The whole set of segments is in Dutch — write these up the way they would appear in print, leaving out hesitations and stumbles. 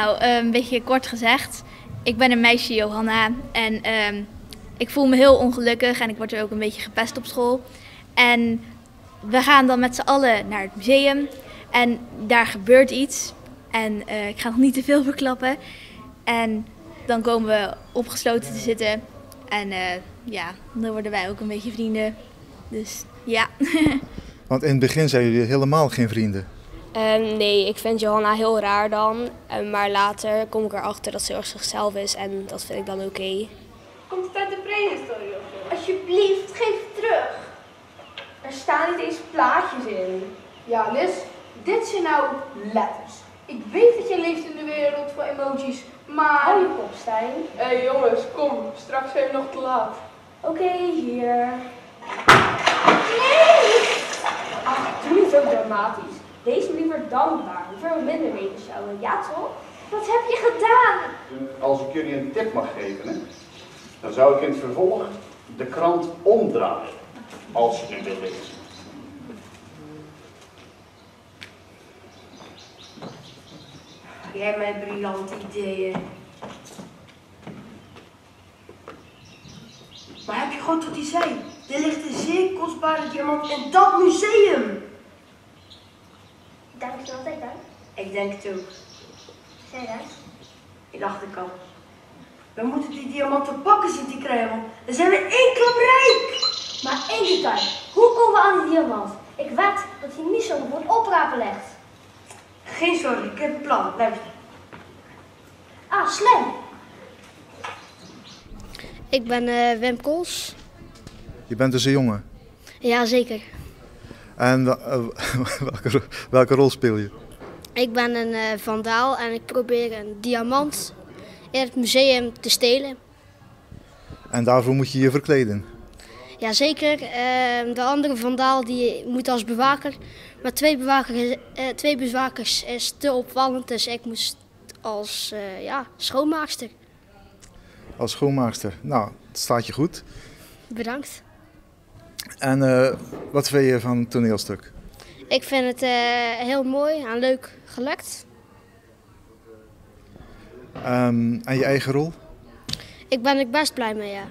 Nou, een beetje kort gezegd. Ik ben een meisje, Johanna. En ik voel me heel ongelukkig en ik word er ook een beetje gepest op school. En we gaan dan met z'n allen naar het museum. En daar gebeurt iets. En ik ga nog niet te veel verklappen. En dan komen we opgesloten te zitten. En ja, dan worden wij ook een beetje vrienden. Dus ja. Want in het begin zijn jullie helemaal geen vrienden. Nee, ik vind Johanna heel raar dan. Maar later kom ik erachter dat ze heel zichzelf is en dat vind ik dan oké. Komt het uit de prehistorie of zo? Alsjeblieft, geef het terug. Er staan niet eens plaatjes in. Ja, Liz, dit zijn nou letters. Ik weet dat je leeft in de wereld van emojis, maar... Hou je kop, Stijn. Hé jongens, kom. Straks zijn we nog te laat. Oké, hier. Nee! Ach, doe niet zo dramatisch. Wees me liever dankbaar. Hoeveel minder weten zouden. Ja toch? Wat heb je gedaan? Als ik jullie een tip mag geven, hè, dan zou ik in het vervolg de krant omdraaien, als je hem wil lezen. Jij hebt mij briljante ideeën. Maar heb je gehoord wat hij zei? Er ligt een zeer kostbare diamant in dat museum. Denk je dat ik denk? Ik denk het ook. Zei dat? Ik dacht ik al. We moeten die diamant te pakken zien te krijgen, want dan zijn we één klap rijk. Maar één detail. Hoe komen we aan die diamant? Ik weet dat hij niet zo voor het oprapen legt. Geen zorgen, ik heb een plan. Luister. Ah, slim. Ik ben Wim Kools. Je bent dus een jongen. Ja, zeker. En welke rol speel je? Ik ben een vandaal en ik probeer een diamant in het museum te stelen. En daarvoor moet je je verkleden. Jazeker, de andere vandaal die moet als bewaker. Maar twee bewakers is te opvallend, dus ik moest als schoonmaakster. Als schoonmaakster. Nou, het staat je goed. Bedankt. En wat vind je van het toneelstuk? Ik vind het heel mooi en leuk gelukt. En je eigen rol? Ik ben er best blij mee, ja.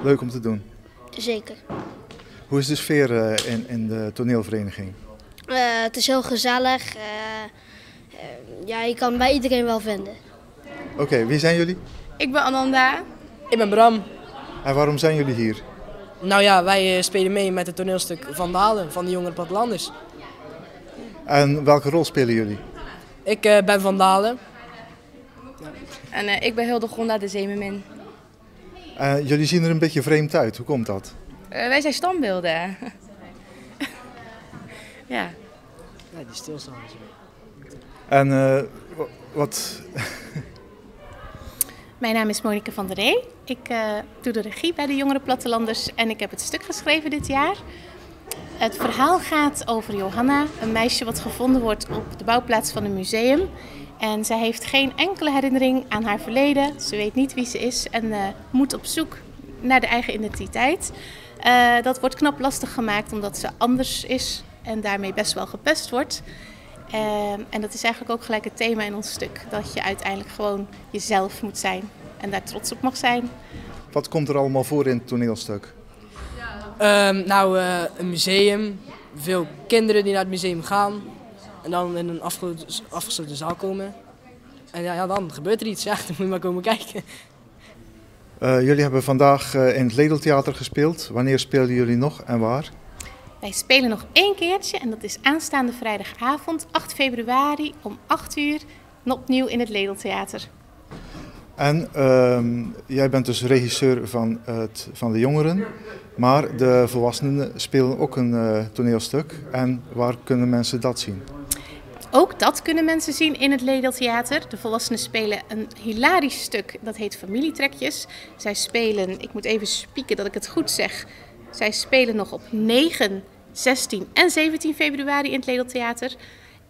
Leuk om te doen. Zeker. Hoe is de sfeer in de toneelvereniging? Het is heel gezellig. Ja, je kan bij iedereen wel vinden. Oké, wie zijn jullie? Ik ben Ananda. Ik ben Bram. En waarom zijn jullie hier? Nou ja, wij spelen mee met het toneelstuk Vandalen van de Jongere Plattelanders. En welke rol spelen jullie? Ik ben Vandalen. En ik ben Hildegonda de Zeemermin. Jullie zien er een beetje vreemd uit. Hoe komt dat? Wij zijn standbeelden. Ja. Ja, die stilstaan. En wat... Mijn naam is Monique van der Ree. Ik doe de regie bij de Jongere Plattelanders en ik heb het stuk geschreven dit jaar. Het verhaal gaat over Johanna, een meisje wat gevonden wordt op de bouwplaats van een museum. En zij heeft geen enkele herinnering aan haar verleden. Ze weet niet wie ze is en moet op zoek naar de eigen identiteit. Dat wordt knap lastig gemaakt omdat ze anders is en daarmee best wel gepest wordt. En dat is eigenlijk ook gelijk het thema in ons stuk. Dat je uiteindelijk gewoon jezelf moet zijn en daar trots op mag zijn. Wat komt er allemaal voor in het toneelstuk? Een museum, veel kinderen die naar het museum gaan en dan in een afgesloten zaal komen. En ja, dan gebeurt er iets, ja, dan moet je maar komen kijken. Jullie hebben vandaag in het Ledeltheater gespeeld. Wanneer spelen jullie nog en waar? Wij spelen nog 1 keertje en dat is aanstaande vrijdagavond, 8 februari om 8 uur, opnieuw in het Ledeltheater. En jij bent dus regisseur van de jongeren, maar de volwassenen spelen ook een toneelstuk. En waar kunnen mensen dat zien? Ook dat kunnen mensen zien in het Ledeltheater. De volwassenen spelen een hilarisch stuk, dat heet Familietrekjes. Zij spelen, ik moet even spieken dat ik het goed zeg, zij spelen nog op 9, 16 en 17 februari in het Ledeltheater.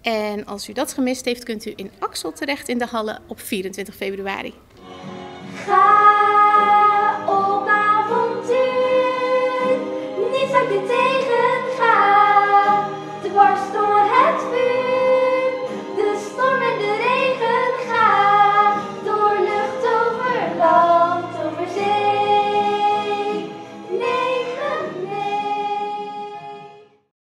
En als u dat gemist heeft, kunt u in Axel terecht in de Hallen op 24 februari.